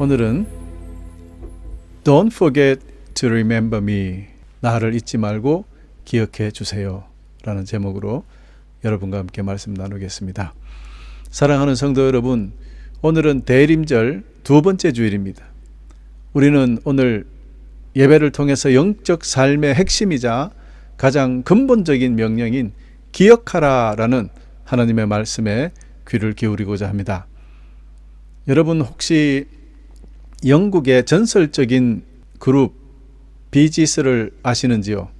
오늘은 Don't forget to remember me. 나를 잊지 말고 기억해 주세요 라는 제목으로 여러분과 함께 말씀 나누겠습니다. 사랑하는 성도 여러분, 오늘은 대림절 두 번째 주일입니다. 우리는 오늘 예배를 통해서 영적 삶의 핵심이자 가장 근본적인 명령인 기억하라 라는 하나님의 말씀에 귀를 기울이고자 합니다. 여러분 혹시 영국의 전설적인 그룹 비지스를 아시는지요?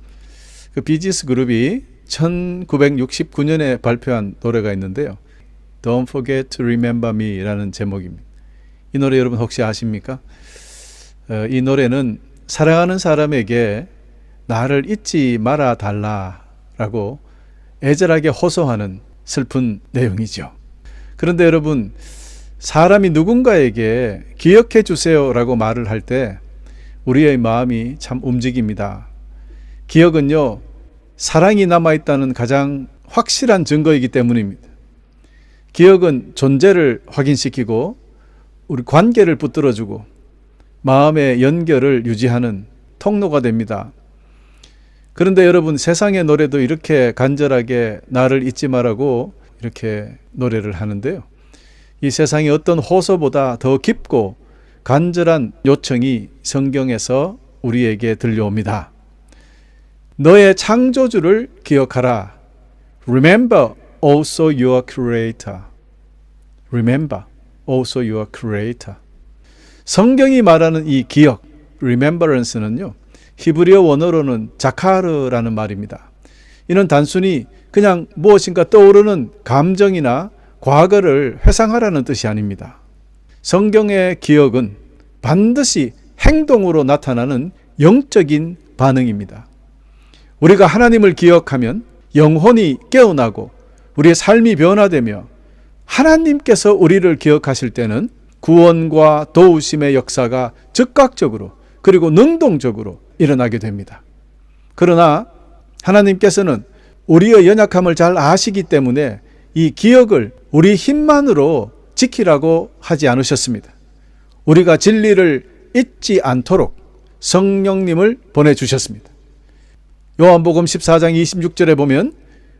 그 비지스 그룹이 1969년에 발표한 노래가 있는데요. Don't forget to remember me 라는 제목입니다. 이 노래 여러분 혹시 아십니까? 이 노래는 사랑하는 사람에게 나를 잊지 말아 달라라고 애절하게 호소하는 슬픈 내용이죠. 그런데 여러분, 사람이 누군가에게 기억해 주세요 라고 말을 할 때 우리의 마음이 참 움직입니다. 기억은요, 사랑이 남아있다는 가장 확실한 증거이기 때문입니다. 기억은 존재를 확인시키고 우리 관계를 붙들어주고 마음의 연결을 유지하는 통로가 됩니다. 그런데 여러분, 세상의 노래도 이렇게 간절하게 나를 잊지 말라고 이렇게 노래를 하는데요. 이 세상의 어떤 호소보다 더 깊고 간절한 요청이 성경에서 우리에게 들려옵니다. 너의 창조주를 기억하라. Remember also your creator. Remember also your creator. 성경이 말하는 이 기억, remembrance는요, 히브리어 원어로는 자카르라는 말입니다. 이는 단순히 그냥 무엇인가 떠오르는 감정이나 과거를 회상하라는 뜻이 아닙니다. 성경의 기억은 반드시 행동으로 나타나는 영적인 반응입니다. 우리가 하나님을 기억하면 영혼이 깨어나고 우리의 삶이 변화되며 하나님께서 우리를 기억하실 때는 구원과 도우심의 역사가 즉각적으로 그리고 능동적으로 일어나게 됩니다. 그러나 하나님께서는 우리의 연약함을 잘 아시기 때문에 이 기억을 우리 힘만으로 지키라고 하지 않으셨습니다. 우리가 진리를 잊지 않도록 성령님을 보내주셨습니다. 요한복음 14장 26절에 보면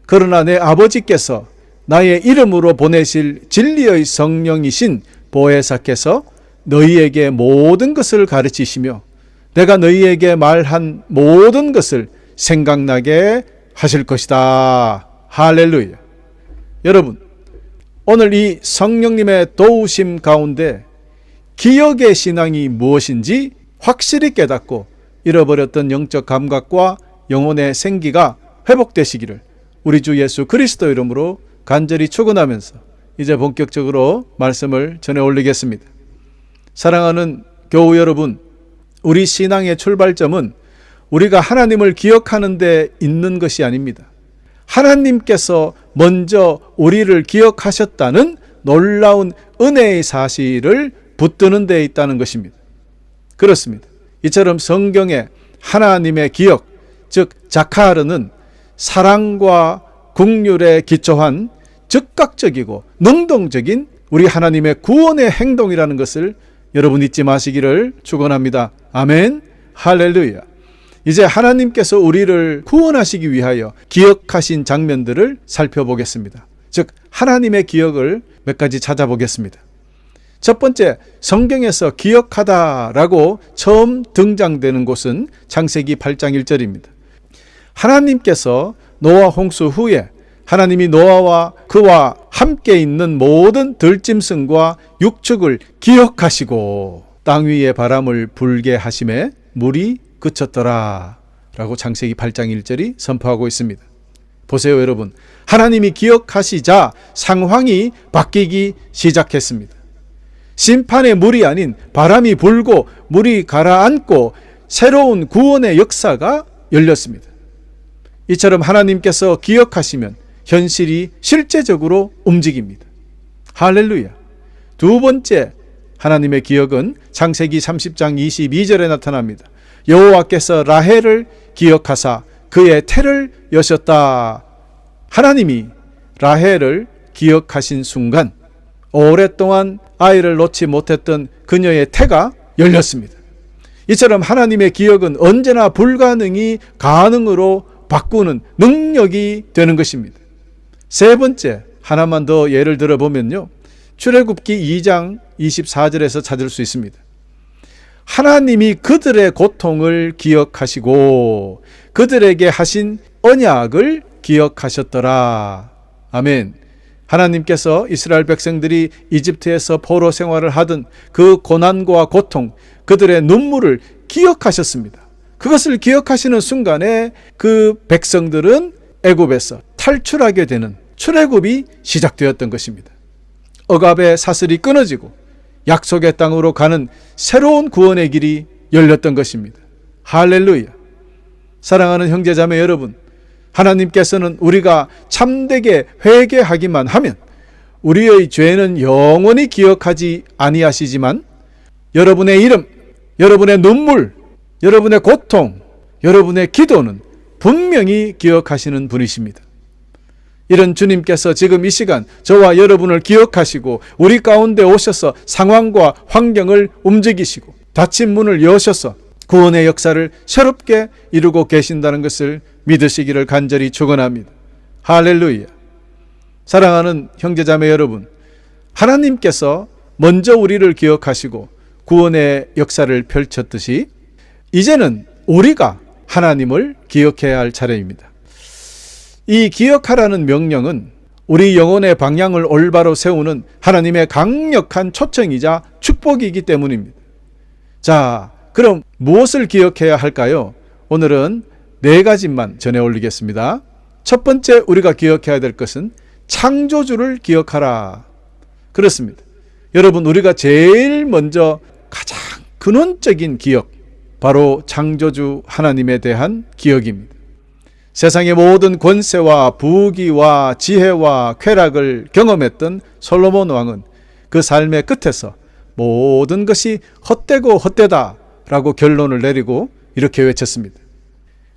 그러나 내 아버지께서 나의 이름으로 보내실 진리의 성령이신 보혜사께서 너희에게 모든 것을 가르치시며 내가 너희에게 말한 모든 것을 생각나게 하실 것이다. 할렐루야. 여러분, 오늘 이 성령님의 도우심 가운데 기억의 신앙이 무엇인지 확실히 깨닫고 잃어버렸던 영적 감각과 영혼의 생기가 회복되시기를 우리 주 예수 그리스도 이름으로 간절히 축원하면서 이제 본격적으로 말씀을 전해 올리겠습니다. 사랑하는 교우 여러분, 우리 신앙의 출발점은 우리가 하나님을 기억하는 데 있는 것이 아닙니다. 하나님께서 먼저 우리를 기억하셨다는 놀라운 은혜의 사실을 붙드는 데 있다는 것입니다. 그렇습니다. 이처럼 성경에 하나님의 기억, 즉 자카르는 사랑과 긍휼에 기초한 즉각적이고 능동적인 우리 하나님의 구원의 행동이라는 것을 여러분 잊지 마시기를 축원합니다. 아멘. 할렐루야. 이제 하나님께서 우리를 구원하시기 위하여 기억하신 장면들을 살펴보겠습니다. 즉 하나님의 기억을 몇 가지 찾아보겠습니다. 첫 번째, 성경에서 기억하다라고 처음 등장되는 곳은 창세기 8장 1절입니다. 하나님께서 노아 홍수 후에 하나님이 노아와 그와 함께 있는 모든 들짐승과 육축을 기억하시고 땅 위에 바람을 불게 하심에 물이 그쳤더라 라고 창세기 8장 1절이 선포하고 있습니다. 보세요 여러분, 하나님이 기억하시자 상황이 바뀌기 시작했습니다. 심판의 물이 아닌 바람이 불고 물이 가라앉고 새로운 구원의 역사가 열렸습니다. 이처럼 하나님께서 기억하시면 현실이 실제적으로 움직입니다. 할렐루야. 두 번째, 하나님의 기억은 창세기 30장 22절에 나타납니다. 여호와께서 라헬을 기억하사 그의 태를 여셨다. 하나님이 라헬을 기억하신 순간 오랫동안 아이를 놓지 못했던 그녀의 태가 열렸습니다. 이처럼 하나님의 기억은 언제나 불가능이 가능으로 바꾸는 능력이 되는 것입니다. 세 번째, 하나만 더 예를 들어보면요, 출애굽기 2장 24절에서 찾을 수 있습니다. 하나님이 그들의 고통을 기억하시고 그들에게 하신 언약을 기억하셨더라. 아멘. 하나님께서 이스라엘 백성들이 이집트에서 포로 생활을 하던 그 고난과 고통, 그들의 눈물을 기억하셨습니다. 그것을 기억하시는 순간에 그 백성들은 애굽에서 탈출하게 되는 출애굽이 시작되었던 것입니다. 억압의 사슬이 끊어지고 약속의 땅으로 가는 새로운 구원의 길이 열렸던 것입니다. 할렐루야. 사랑하는 형제자매 여러분, 하나님께서는 우리가 참되게 회개하기만 하면 우리의 죄는 영원히 기억하지 아니하시지만 여러분의 이름, 여러분의 눈물, 여러분의 고통, 여러분의 기도는 분명히 기억하시는 분이십니다. 이런 주님께서 지금 이 시간 저와 여러분을 기억하시고 우리 가운데 오셔서 상황과 환경을 움직이시고 닫힌 문을 여셔서 구원의 역사를 새롭게 이루고 계신다는 것을 믿으시기를 간절히 축원합니다. 할렐루야. 사랑하는 형제자매 여러분, 하나님께서 먼저 우리를 기억하시고 구원의 역사를 펼쳤듯이 이제는 우리가 하나님을 기억해야 할 차례입니다. 이 기억하라는 명령은 우리 영혼의 방향을 올바로 세우는 하나님의 강력한 초청이자 축복이기 때문입니다. 자, 그럼 무엇을 기억해야 할까요? 오늘은 4가지만 전해 올리겠습니다. 첫 번째 우리가 기억해야 될 것은 창조주를 기억하라. 그렇습니다. 여러분, 우리가 제일 먼저 가장 근원적인 기억, 바로 창조주 하나님에 대한 기억입니다. 세상의 모든 권세와 부귀와 지혜와 쾌락을 경험했던 솔로몬 왕은 그 삶의 끝에서 모든 것이 헛되고 헛되다 라고 결론을 내리고 이렇게 외쳤습니다.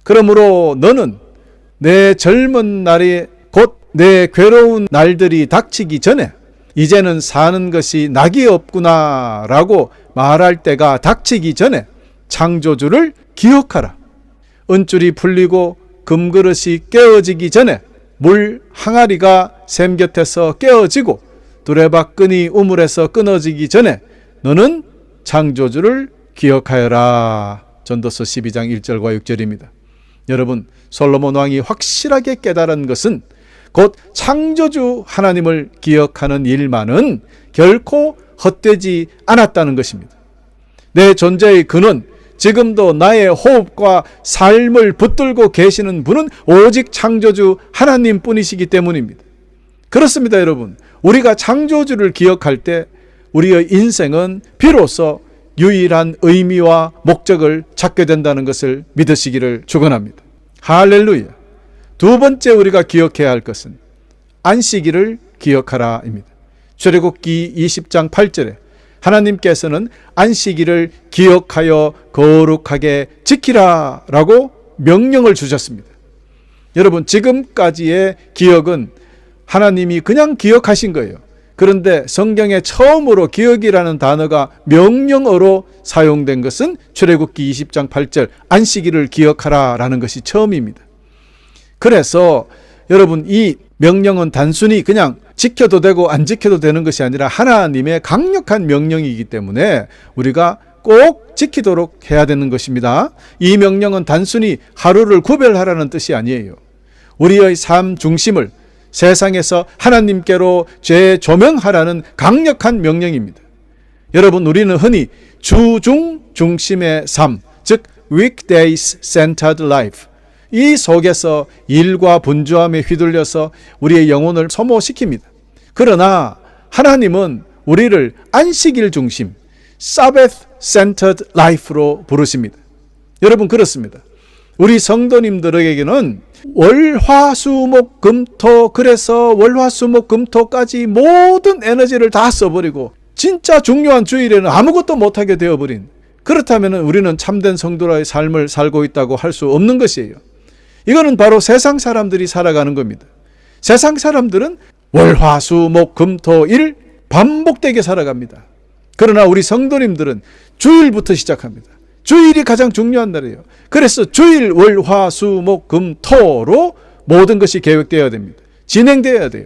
그러므로 너는 내 젊은 날이 곧 내 괴로운 날들이 닥치기 전에 이제는 사는 것이 낙이 없구나 라고 말할 때가 닥치기 전에 창조주를 기억하라. 은줄이 풀리고 금그릇이 깨어지기 전에 물 항아리가 샘 곁에서 깨어지고 두레박근이 우물에서 끊어지기 전에 너는 창조주를 기억하여라. 전도서 12장 1절과 6절입니다. 여러분, 솔로몬 왕이 확실하게 깨달은 것은 곧 창조주 하나님을 기억하는 일만은 결코 헛되지 않았다는 것입니다. 내 존재의 근원, 지금도 나의 호흡과 삶을 붙들고 계시는 분은 오직 창조주 하나님 뿐이시기 때문입니다. 그렇습니다, 여러분. 우리가 창조주를 기억할 때 우리의 인생은 비로소 유일한 의미와 목적을 찾게 된다는 것을 믿으시기를 축원합니다. 할렐루야. 두 번째 우리가 기억해야 할 것은 안식일을 기억하라입니다. 출애굽기 20장 8절에 하나님께서는 안식일을 기억하여 거룩하게 지키라 라고 명령을 주셨습니다. 여러분, 지금까지의 기억은 하나님이 그냥 기억하신 거예요. 그런데 성경에 처음으로 기억이라는 단어가 명령어로 사용된 것은 출애굽기 20장 8절 안식일을 기억하라 라는 것이 처음입니다. 그래서 여러분, 이 명령은 단순히 그냥 지켜도 되고 안 지켜도 되는 것이 아니라 하나님의 강력한 명령이기 때문에 우리가 꼭 지키도록 해야 되는 것입니다. 이 명령은 단순히 하루를 구별하라는 뜻이 아니에요. 우리의 삶 중심을 세상에서 하나님께로 재조명하라는 강력한 명령입니다. 여러분, 우리는 흔히 주중 중심의 삶, 즉 weekdays centered life, 이 속에서 일과 분주함에 휘둘려서 우리의 영혼을 소모시킵니다. 그러나 하나님은 우리를 안식일 중심, Sabbath centered life로 부르십니다. 여러분, 그렇습니다. 우리 성도님들에게는 월화수목금토, 그래서 월화수목금토까지 모든 에너지를 다 써버리고 진짜 중요한 주일에는 아무것도 못하게 되어버린, 그렇다면 우리는 참된 성도라의 삶을 살고 있다고 할 수 없는 것이에요. 이거는 바로 세상 사람들이 살아가는 겁니다. 세상 사람들은 월화수목금토일 반복되게 살아갑니다. 그러나 우리 성도님들은 주일부터 시작합니다. 주일이 가장 중요한 날이에요. 그래서 주일, 월, 화, 수, 목, 금, 토로 모든 것이 계획되어야 됩니다. 진행되어야 돼요.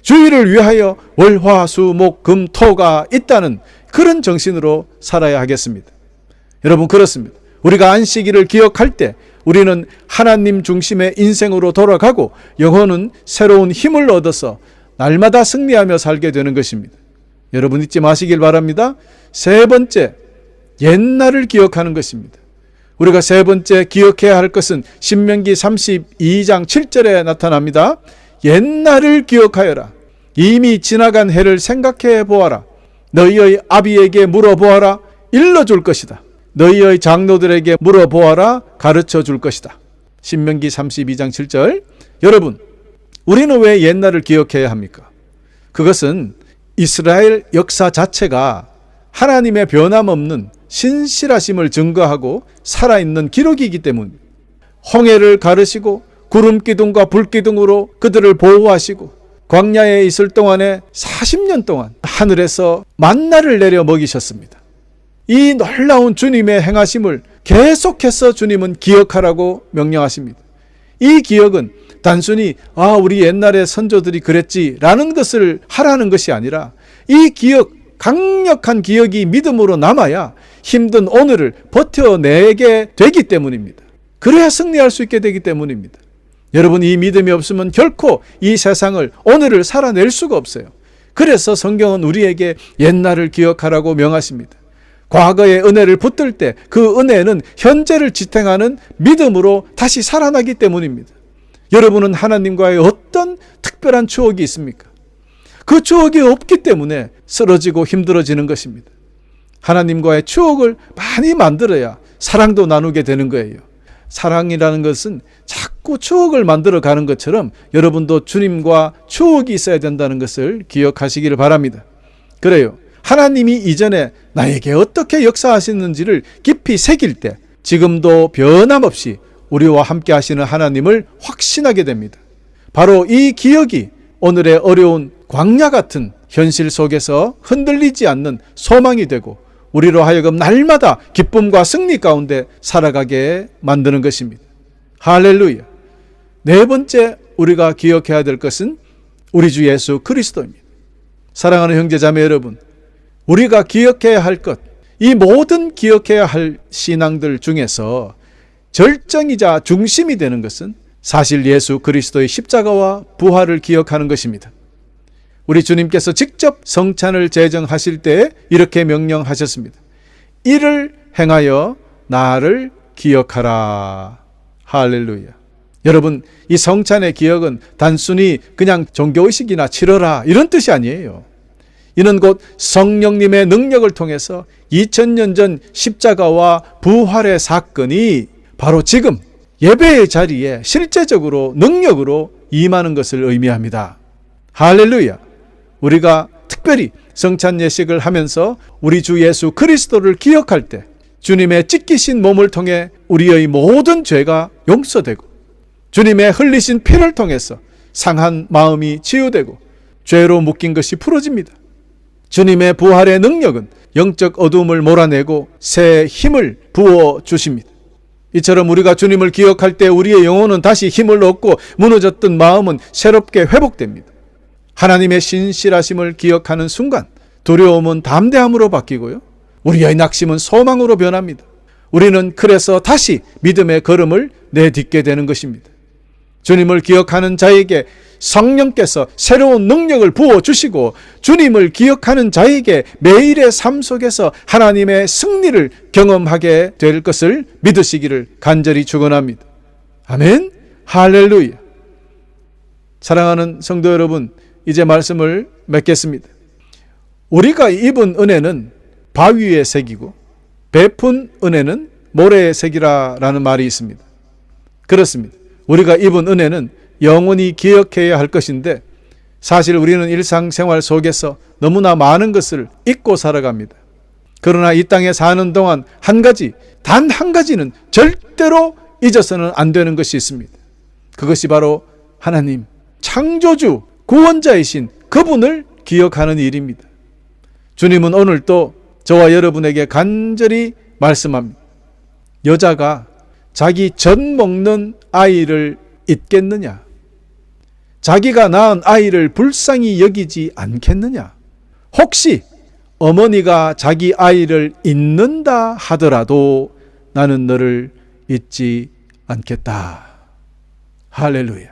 주일을 위하여 월, 화, 수, 목, 금, 토가 있다는 그런 정신으로 살아야 하겠습니다. 여러분, 그렇습니다. 우리가 안식일을 기억할 때 우리는 하나님 중심의 인생으로 돌아가고 영혼은 새로운 힘을 얻어서 날마다 승리하며 살게 되는 것입니다. 여러분, 잊지 마시길 바랍니다. 세 번째, 옛날을 기억하는 것입니다. 우리가 세 번째 기억해야 할 것은 신명기 32장 7절에 나타납니다. 옛날을 기억하여라. 이미 지나간 해를 생각해 보아라. 너희의 아비에게 물어보아라. 일러줄 것이다. 너희의 장로들에게 물어보아라. 가르쳐 줄 것이다. 신명기 32장 7절. 여러분, 우리는 왜 옛날을 기억해야 합니까? 그것은 이스라엘 역사 자체가 하나님의 변함없는 신실하심을 증거하고 살아있는 기록이기 때문입니다. 홍해를 가르시고 구름기둥과 불기둥으로 그들을 보호하시고 광야에 있을 동안에 40년 동안 하늘에서 만나를 내려 먹이셨습니다. 이 놀라운 주님의 행하심을 계속해서 주님은 기억하라고 명령하십니다. 이 기억은 단순히 우리 옛날에 선조들이 그랬지라는 것을 하라는 것이 아니라 이 기억, 강력한 기억이 믿음으로 남아야 힘든 오늘을 버텨내게 되기 때문입니다. 그래야 승리할 수 있게 되기 때문입니다. 여러분, 이 믿음이 없으면 결코 이 세상을, 오늘을 살아낼 수가 없어요. 그래서 성경은 우리에게 옛날을 기억하라고 명하십니다. 과거의 은혜를 붙들 때 그 은혜는 현재를 지탱하는 믿음으로 다시 살아나기 때문입니다. 여러분은 하나님과의 어떤 특별한 추억이 있습니까? 그 추억이 없기 때문에 쓰러지고 힘들어지는 것입니다. 하나님과의 추억을 많이 만들어야 사랑도 나누게 되는 거예요. 사랑이라는 것은 자꾸 추억을 만들어 가는 것처럼 여러분도 주님과 추억이 있어야 된다는 것을 기억하시기를 바랍니다. 그래요. 하나님이 이전에 나에게 어떻게 역사하시는지를 깊이 새길 때 지금도 변함없이 우리와 함께 하시는 하나님을 확신하게 됩니다. 바로 이 기억이 오늘의 어려운 광야 같은 현실 속에서 흔들리지 않는 소망이 되고 우리로 하여금 날마다 기쁨과 승리 가운데 살아가게 만드는 것입니다. 할렐루야. 네 번째 우리가 기억해야 될 것은 우리 주 예수 그리스도입니다. 사랑하는 형제자매 여러분, 우리가 기억해야 할 것, 이 모든 기억해야 할 신앙들 중에서 절정이자 중심이 되는 것은 사실 예수 그리스도의 십자가와 부활을 기억하는 것입니다. 우리 주님께서 직접 성찬을 제정하실 때 이렇게 명령하셨습니다. 이를 행하여 나를 기억하라. 할렐루야. 여러분, 이 성찬의 기억은 단순히 그냥 종교의식이나 치러라 이런 뜻이 아니에요. 이는 곧 성령님의 능력을 통해서 2000년 전 십자가와 부활의 사건이 바로 지금 예배의 자리에 실제적으로 능력으로 임하는 것을 의미합니다. 할렐루야. 우리가 특별히 성찬 예식을 하면서 우리 주 예수 그리스도를 기억할 때 주님의 찢기신 몸을 통해 우리의 모든 죄가 용서되고 주님의 흘리신 피를 통해서 상한 마음이 치유되고 죄로 묶인 것이 풀어집니다. 주님의 부활의 능력은 영적 어둠을 몰아내고 새 힘을 부어 주십니다. 이처럼 우리가 주님을 기억할 때 우리의 영혼은 다시 힘을 얻고 무너졌던 마음은 새롭게 회복됩니다. 하나님의 신실하심을 기억하는 순간 두려움은 담대함으로 바뀌고요. 우리의 낙심은 소망으로 변합니다. 우리는 그래서 다시 믿음의 걸음을 내딛게 되는 것입니다. 주님을 기억하는 자에게 성령께서 새로운 능력을 부어주시고 주님을 기억하는 자에게 매일의 삶 속에서 하나님의 승리를 경험하게 될 것을 믿으시기를 간절히 축원합니다. 아멘. 할렐루야. 사랑하는 성도 여러분, 이제 말씀을 맺겠습니다. 우리가 입은 은혜는 바위의 색이고 베푼 은혜는 모래의 색이라는 말이 있습니다. 그렇습니다. 우리가 입은 은혜는 영원히 기억해야 할 것인데 사실 우리는 일상생활 속에서 너무나 많은 것을 잊고 살아갑니다. 그러나 이 땅에 사는 동안 단 한 가지는 절대로 잊어서는 안 되는 것이 있습니다. 그것이 바로 하나님, 창조주, 구원자이신 그분을 기억하는 일입니다. 주님은 오늘 또 저와 여러분에게 간절히 말씀합니다. 여자가 자기 젖 먹는 아이를 잊겠느냐? 자기가 낳은 아이를 불쌍히 여기지 않겠느냐? 혹시 어머니가 자기 아이를 잊는다 하더라도 나는 너를 잊지 않겠다. 할렐루야.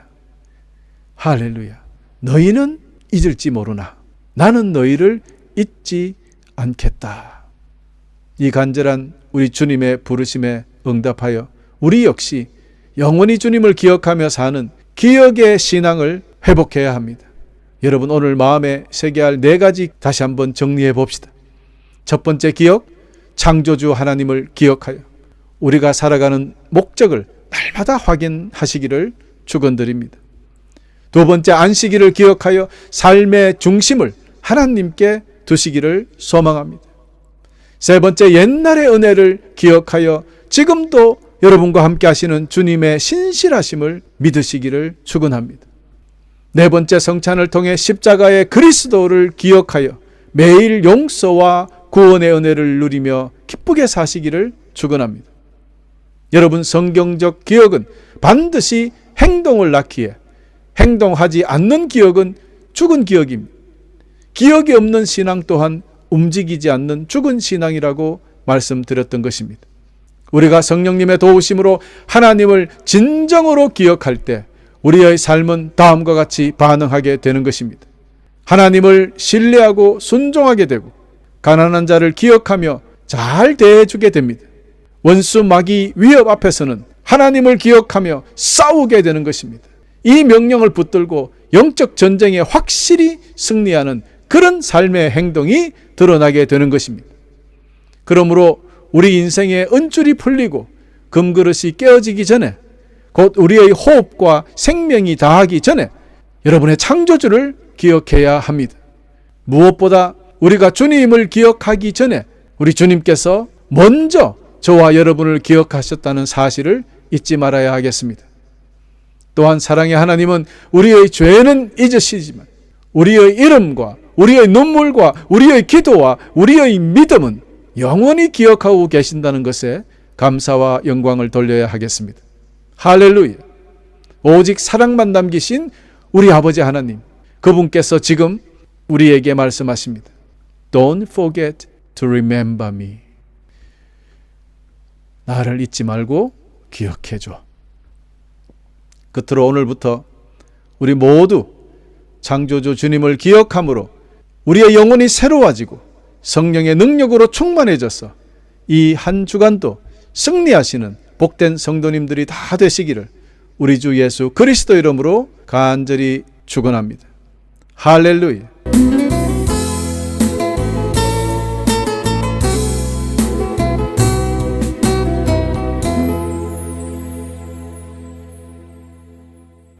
할렐루야. 너희는 잊을지 모르나 나는 너희를 잊지 않겠다. 이 간절한 우리 주님의 부르심에 응답하여 우리 역시 영원히 주님을 기억하며 사는 기억의 신앙을 회복해야 합니다. 여러분, 오늘 마음에 새겨야 할 4가지 다시 한번 정리해 봅시다. 첫 번째 기억, 창조주 하나님을 기억하여 우리가 살아가는 목적을 날마다 확인하시기를 축원드립니다. 두 번째, 안식일을 기억하여 삶의 중심을 하나님께 두시기를 소망합니다. 세 번째, 옛날의 은혜를 기억하여 지금도 여러분과 함께 하시는 주님의 신실하심을 믿으시기를 축원합니다. 네 번째, 성찬을 통해 십자가의 그리스도를 기억하여 매일 용서와 구원의 은혜를 누리며 기쁘게 사시기를 축원합니다. 여러분, 성경적 기억은 반드시 행동을 낳기에 행동하지 않는 기억은 죽은 기억입니다. 기억이 없는 신앙 또한 움직이지 않는 죽은 신앙이라고 말씀드렸던 것입니다. 우리가 성령님의 도우심으로 하나님을 진정으로 기억할 때 우리의 삶은 다음과 같이 반응하게 되는 것입니다. 하나님을 신뢰하고 순종하게 되고 가난한 자를 기억하며 잘 대해주게 됩니다. 원수 마귀 위협 앞에서는 하나님을 기억하며 싸우게 되는 것입니다. 이 명령을 붙들고 영적 전쟁에 확실히 승리하는 그런 삶의 행동이 드러나게 되는 것입니다. 그러므로 우리 인생의 은줄이 풀리고 금그릇이 깨어지기 전에, 곧 우리의 호흡과 생명이 다하기 전에 여러분의 창조주를 기억해야 합니다. 무엇보다 우리가 주님을 기억하기 전에 우리 주님께서 먼저 저와 여러분을 기억하셨다는 사실을 잊지 말아야 하겠습니다. 또한 사랑의 하나님은 우리의 죄는 잊으시지만 우리의 이름과 우리의 눈물과 우리의 기도와 우리의 믿음은 영원히 기억하고 계신다는 것에 감사와 영광을 돌려야 하겠습니다. 할렐루야. 오직 사랑만 남기신 우리 아버지 하나님, 그분께서 지금 우리에게 말씀하십니다. Don't forget to remember me. 나를 잊지 말고 기억해줘. 끝으로 오늘부터 우리 모두 창조주 주님을 기억함으로 우리의 영혼이 새로워지고 성령의 능력으로 충만해져서 이 한 주간도 승리하시는 복된 성도님들이 다 되시기를 우리 주 예수 그리스도 이름으로 간절히 축원합니다. 할렐루야.